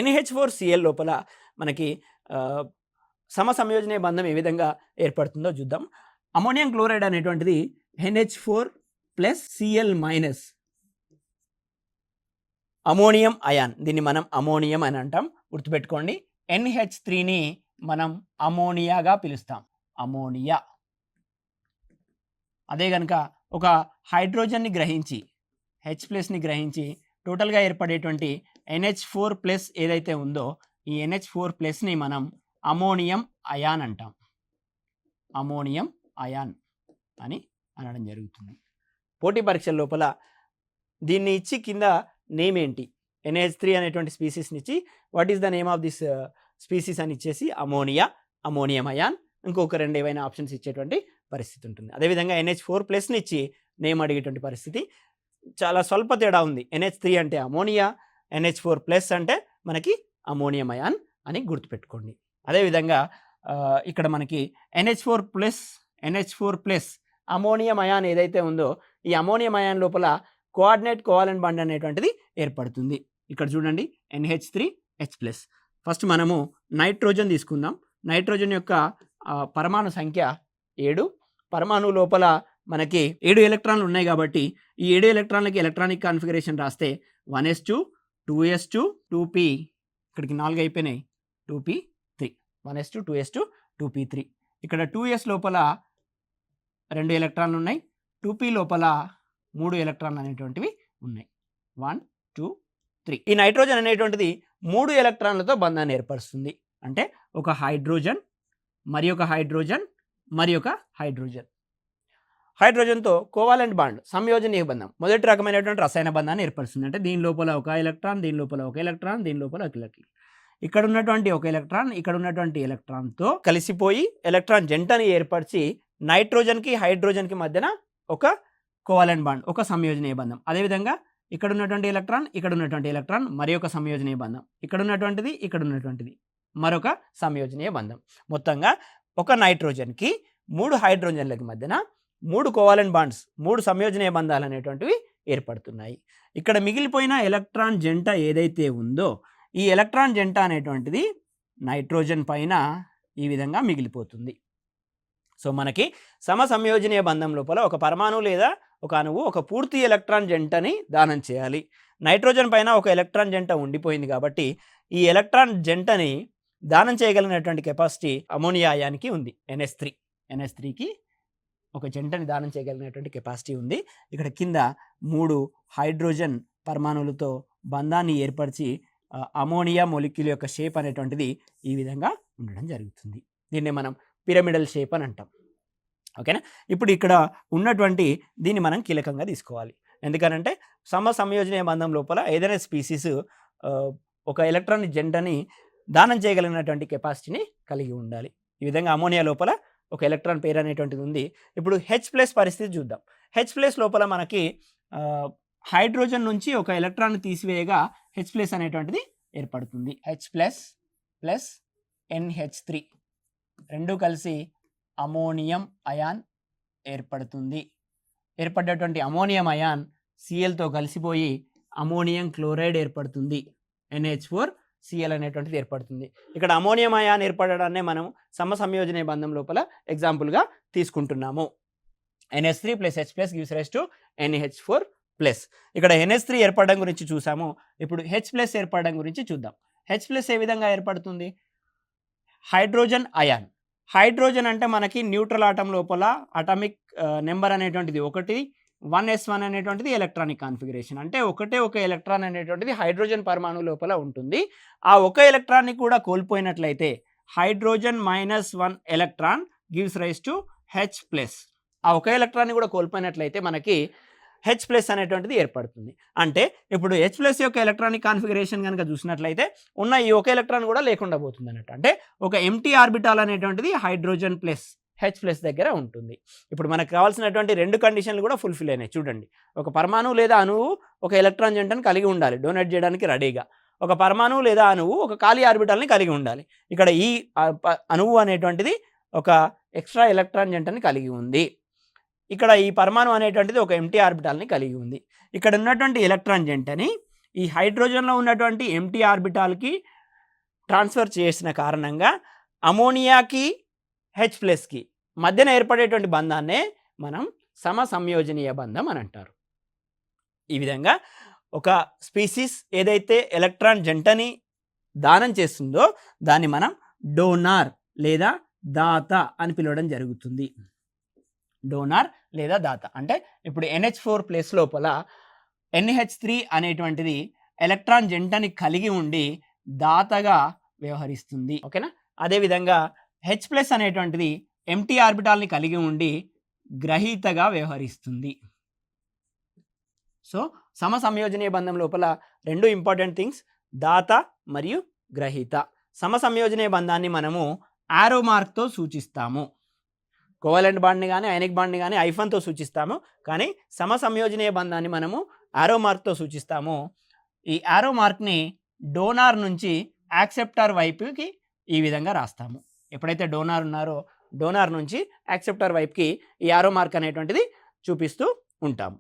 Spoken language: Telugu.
NH4Cl లోపల మనకి సమసంయోజనీయ బంధం ఏ విధంగా ఏర్పడుతుందో చూద్దాం. అమోనియం క్లోరైడ్ అనేటువంటిది NH4+Cl- అమోనియం అయాన్, దీన్ని మనం అమోనియం అని అంటాం, గుర్తుపెట్టుకోండి. NH3ని మనం అమోనియాగా పిలుస్తాం, అమోనియా. అదే కనుక ఒక హైడ్రోజన్ని గ్రహించి H+ని గ్రహించి టోటల్గా ఏర్పడేటువంటి NH4+ ఏదైతే ఉందో ఈ NH4+ని మనం అమోనియం అయాన్ అంటాం, అమోనియం అయాన్ అని అనడం జరుగుతుంది. పోటీ పరీక్షల లోపల దీన్ని ఇచ్చి కింద నేమ్ ఏంటి, NH3 అనేటువంటి స్పీసీస్ని ఇచ్చి what is the name of this species అని ఇచ్చేసి అమోనియా, అమోనియం అయాన్, ఇంకొక 2 ఏవైనా ఆప్షన్స్ ఇచ్చేటువంటి పరిస్థితి ఉంటుంది. అదేవిధంగా NH4+ని ఇచ్చి నేమ్ అడిగేటువంటి పరిస్థితి. చాలా స్వల్ప తేడా ఉంది. NH3 అంటే అమోనియా, NH4+ అంటే మనకి అమోనియం అయాన్ అని గుర్తుపెట్టుకోండి. అదేవిధంగా ఇక్కడ మనకి NH4+ అమోనియం అయాన్ ఏదైతే ఉందో ఈ అమోనియం అయాన్ లోపల కోఆర్డినేట్ కోవాలెంట్ బాండ్ అనేటువంటిది ఏర్పడుతుంది. ఇక్కడ చూడండి NH3H+. ఫస్ట్ మనము నైట్రోజన్ తీసుకుందాం. నైట్రోజన్ యొక్క పరమాణు సంఖ్య 7. పరమాణువు లోపల మనకి 7 ఎలక్ట్రాన్లు ఉన్నాయి కాబట్టి ఈ 7 ఎలక్ట్రాన్లకి ఎలక్ట్రానిక్ కాన్ఫిగరేషన్ రాస్తే 1s2 2s2 2p, ఇక్కడికి 4 అయిపోయినాయి, 2p3, 1s2 2s2 2p3. ఇక్కడ 2s లోపల 2 ఎలక్ట్రాన్లు ఉన్నాయి, 2p లోపల 3 ఎలక్ట్రాన్లు అనేటువంటివి ఉన్నాయి, 1 2 3. ఈ నైట్రోజన్ అనేటువంటిది 3 ఎలక్ట్రాన్లతో బంధాన్ని ఏర్పరుస్తుంది. అంటే ఒక హైడ్రోజన్ మరి ఒక హైడ్రోజన్ మరి ఒక హైడ్రోజన్. హైడ్రోజన్తో కోవాలెంట్ బాండ్ సంయోజనీయ బంధం మొదటి రకమైనటువంటి రసాయన బంధాన్ని ఏర్పరుస్తుంది. అంటే దీని లోపల ఒక ఎలక్ట్రాన్, దీని లోపల ఒక ఎలక్ట్రాన్, దీని లోపల ఒక ఎలక్ట్రాన్, ఇక్కడ ఉన్నటువంటి ఒక ఎలక్ట్రాన్ ఇక్కడ ఉన్నటువంటి ఎలక్ట్రాన్తో కలిసిపోయి ఎలక్ట్రాన్ జంటని ఏర్పరిచి నైట్రోజన్కి హైడ్రోజన్కి మధ్యన ఒక కోవాలెంట్ బాండ్, ఒక సంయోజనీయ బంధం. అదేవిధంగా ఇక్కడ ఉన్నటువంటి ఎలక్ట్రాన్ ఇక్కడ ఉన్నటువంటి ఎలక్ట్రాన్ మరి ఒక సంయోజనీయ బంధం, ఇక్కడ ఉన్నటువంటిది మరొక సంయోజనీయ బంధం. మొత్తంగా ఒక నైట్రోజన్కి 3 హైడ్రోజన్లకి మధ్యన 3 కోవాలెంట్ బాండ్స్, 3 సంయోజనీయ బంధాలు అనేటువంటివి ఏర్పడుతున్నాయి. ఇక్కడ మిగిలిపోయిన ఎలక్ట్రాన్ జంట ఏదైతే ఉందో ఈ ఎలక్ట్రాన్ జంట అనేటువంటిది నైట్రోజన్ పైన ఈ విధంగా మిగిలిపోతుంది. సో మనకి సమసంయోజనీయ బంధం లోపల ఒక పరమాణువు లేదా ఒక అణువు ఒక పూర్తి ఎలక్ట్రాన్ జంటని దానం చేయాలి. నైట్రోజన్ పైన ఒక ఎలక్ట్రాన్ జంట ఉండిపోయింది కాబట్టి ఈ ఎలక్ట్రాన్ జంటని దానం చేయగలిగినటువంటి కెపాసిటీ అమోనియా అయాన్కి ఉంది. NH3కి ఒక జంటని దానం చేయగలిగినటువంటి కెపాసిటీ ఉంది. ఇక్కడ కింద 3 హైడ్రోజన్ పరమాణువులతో బంధాన్ని ఏర్పరిచి అమోనియా మొలిక్యూల్ యొక్క షేప్ అనేటువంటిది ఈ విధంగా ఉండడం జరుగుతుంది. దీన్ని మనం పిరమిడల్ షేప్ అని అంటాం. ఓకేనా. ఇప్పుడు ఇక్కడ ఉన్నటువంటి దీన్ని మనం కీలకంగా తీసుకోవాలి. ఎందుకనంటే సమసంయోజనీయ బంధం లోపల ఏదైనా స్పీసీస్ ఒక ఎలక్ట్రాన్ జంటని దానం చేయగలిగినటువంటి కెపాసిటీని కలిగి ఉండాలి. ఈ విధంగా అమోనియా లోపల ఒక ఎలక్ట్రాన్ పేరు అనేటువంటిది ఉంది. ఇప్పుడు H+ పరిస్థితి చూద్దాం. H+ లోపల మనకి హైడ్రోజన్ నుంచి ఒక ఎలక్ట్రాన్ తీసివేయగా H+ అనేటువంటిది ఏర్పడుతుంది. H+ ప్లస్ NH3 రెండు కలిసి అమోనియం అయాన్ ఏర్పడుతుంది. ఏర్పడేటువంటి అమోనియం అయాన్ Clతో కలిసిపోయి అమోనియం క్లోరైడ్ ఏర్పడుతుంది. NH4Cl అనేటువంటిది ఏర్పడుతుంది. ఇక్కడ అమోనియం అయాన్ ఏర్పడడాన్నే మనం సమసంయోజనీయ బంధం లోపల ఎగ్జాంపుల్గా తీసుకుంటున్నాము. NH3 + H+ gives rise to NH4+. ఇక్కడ NH3 ఏర్పడడం గురించి చూసాము. ఇప్పుడు H+ ఏర్పడడం గురించి చూద్దాం. H+ ఏ విధంగా ఏర్పడుతుంది? Hydrogen ion. హైడ్రోజన్ అంటే మనకి న్యూట్రల్ ఆటం లోపల అటామిక్ నెంబర్ అనేటువంటిది 1s1 అనేటువంటిది ఎలక్ట్రానిక్ కాన్ఫిగరేషన్. అంటే ఒకటే ఒక ఎలక్ట్రాన్ అనేటువంటిది హైడ్రోజన్ పరమాణు లోపల ఉంటుంది. ఆ ఒక ఎలక్ట్రాన్ని కూడా కోల్పోయినట్లయితే hydrogen -1 electron gives rise to H+. ఆ ఒక ఎలక్ట్రాన్ని కూడా కోల్పోయినట్లయితే మనకి H+ అనేటువంటిది ఏర్పడుతుంది. అంటే ఇప్పుడు H+ యొక్క ఎలక్ట్రానిక్ కాన్ఫిగరేషన్ కనుక చూసినట్లయితే ఉన్న ఈ ఒక ఎలక్ట్రాన్ కూడా లేకుండా పోతుంది అన్నట్టు. అంటే ఒక ఎంటీ ఆర్బిటాల్ అనేటువంటిది హైడ్రోజన్ ప్లస్ H+ దగ్గర ఉంటుంది. ఇప్పుడు మనకు కావాల్సినటువంటి 2 కండిషన్లు కూడా ఫుల్ఫిల్ అయినాయి. చూడండి, ఒక పరమాణువు లేదా అణువు ఒక ఎలక్ట్రాన్ జంటను కలిగి ఉండాలి డొనేట్ చేయడానికి రెడీగా. ఒక పరమాణువు లేదా అణువు ఒక ఖాళీ ఆర్బిటాల్ని కలిగి ఉండాలి. ఇక్కడ ఈ అణువు అనేటువంటిది ఒక ఎక్స్ట్రా ఎలక్ట్రాన్ జంటని కలిగి ఉంది. ఇక్కడ ఈ పరమాణు అనేటువంటిది ఒక ఎంటీ ఆర్బిటాల్ని కలిగి ఉంది. ఇక్కడ ఉన్నటువంటి ఎలక్ట్రాన్ జంటని ఈ హైడ్రోజన్లో ఉన్నటువంటి ఎంటీ ఆర్బిటాల్కి ట్రాన్స్ఫర్ చేసిన కారణంగా అమోనియాకి H+కి మధ్యన ఏర్పడేటువంటి బంధాన్నే మనం సమసంయోజనీయ బంధం అని అంటారు. ఈ విధంగా ఒక స్పీసీస్ ఏదైతే ఎలక్ట్రాన్ జంటని దానం చేస్తుందో దాన్ని మనం డోనార్ లేదా దాత అని పిలవడం జరుగుతుంది. డోనార్ లేదా దాత అంటే ఇప్పుడు NH4 ప్లస్ లోపల NH3 అనేటువంటిది ఎలక్ట్రాన్ జంటని కలిగి ఉండి దాతగా వ్యవహరిస్తుంది. ఓకేనా? అదేవిధంగా H+ అనేటువంటిది ఎంటీ ఆర్బిటాల్ని కలిగి ఉండి గ్రహీతగా వ్యవహరిస్తుంది. సో సమసంయోజనీయ బంధం లోపల రెండు ఇంపార్టెంట్ థింగ్స్, దాత మరియు గ్రహీత. సమసంయోజనీయ బంధాన్ని మనము యారో మార్క్తో సూచిస్తాము. కోవలెంట్ బాండ్ని కానీ అయనిక్ బాండ్ని కానీ ఐఫన్తో సూచిస్తాము, కానీ సమసంయోజనీయ బంధాన్ని మనము యారో మార్క్తో సూచిస్తాము. ఈ యారో మార్క్ని డోనార్ నుంచి యాక్సెప్టర్ వైపుకి ఈ విధంగా రాస్తాము. ఎప్పుడైతే డోనార్ ఉన్నారో డోనార్ నుంచి యాక్సెప్టర్ వైపుకి ఈ యారో మార్క్ అనేటువంటిది చూపిస్తూ ఉంటాము.